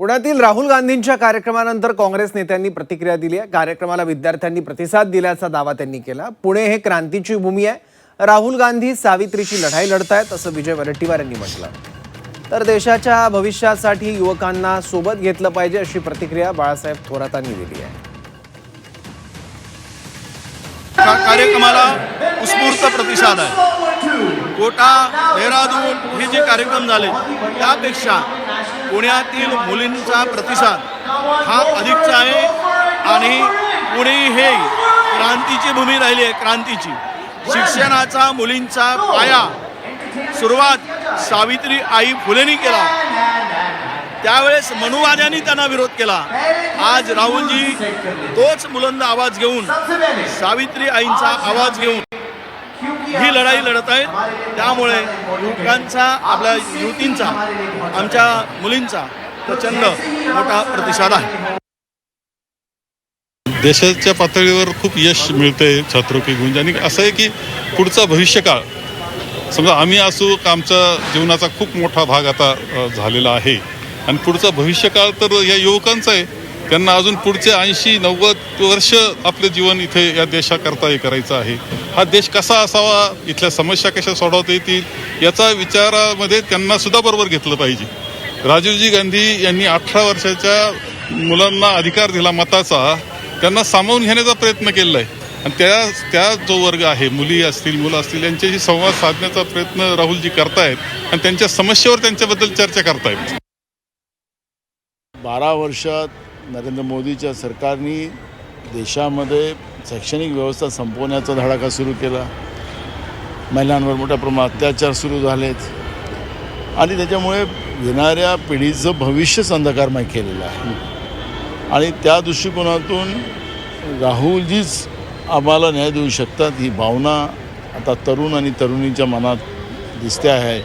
पुण्यातील राहुल गांधींच्या कार्यक्रमानंतर काँग्रेस नेत्यांनी प्रतिक्रिया दिली आहे। कार्यक्रमाला विद्यार्थ्यांनी प्रतिसाद दिल्याचा दावा त्यांनी केला। पुणे हे क्रांतीची भूमी आहे। राहुल गांधी सावित्रीची लढाई लढतायत असं विजय वडेट्टीवार यांनी म्हटलं। तर देशाच्या भविष्यासाठी युवकांना सोबत घेतलं पाहिजे अशी प्रतिक्रिया बाळासाहेब थोरातांनी दिली आहे। कार्यक्रमाला उत्स्फूर्त प्रतिसाद आहे। कोटा देहरादून हे जे कार्यक्रम झाले त्यापेक्षा पुण्यातील मुलींचा प्रतिसाद हा अधिकचा आहे आणि पुणे हे क्रांतीची भूमी राहिली आहे। क्रांतीची शिक्षणाचा मुलींचा पाया सुरुवात सावित्री आई फुलेंनी केला। त्यावेळेस मनुवाद्यांनी त्यांना विरोध केला। आज राहुलजी तोच बुलंद आवाज घेऊन सावित्री आईंचा आवाज घेऊन ही लढाई लढत आहेत। त्यामुळे युवकांचा आपल्या युवतींचा आमच्या मुलींचा प्रचंड मोठा प्रतिसाद आहे। देशाच्या पातळीवर खूप यश मिळतंय छात्रों की गुंज आणि असं आहे की पुढचा भविष्यकाळ समजा आम्ही असू आमच्या जीवनाचा खूप मोठा भाग आता झालेला आहे आणि पुढचा भविष्यकाळ तर या युवकांचा आहे। त्यांना अजून पुढचे 80-90 वर्ष आपले जीवन इथे या देशाकरता हे करायचं आहे। हा देश कसा असावा, इथल्या समस्या कशा सोडवता येतील याचा विचारामध्ये त्यांना सुद्धा बरोबर घेतलं पाहिजे। राजीवजी गांधी यांनी 18 वर्षाच्या मुलांना अधिकार दिला मताचा, त्यांना सामावून घेण्याचा प्रयत्न केलेला आहे आणि त्या जो वर्ग आहे मुली असतील मुलं असतील यांच्याशी संवाद साधण्याचा प्रयत्न राहुलजी करतायत आणि त्यांच्या समस्येवर त्यांच्याबद्दल चर्चा करतायत। 12 वर्षात नरेंद्र मोदीच्या सरकारने देशामध्ये शैक्षणिक व्यवस्था संपवण्याचा धडाका सुरू केला। महिलांवर मोठ्या प्रमाणात अत्याचार सुरू झालेत आणि त्याच्यामुळे येणाऱ्या पिढीचं भविष्यच अंधकारमय केलेलं आहे आणि त्या दृष्टिकोनातून राहुलजीच आम्हाला न्याय देऊ शकतात ही भावना आता तरुण आणि तरुणीच्या मनात दिसते आहे।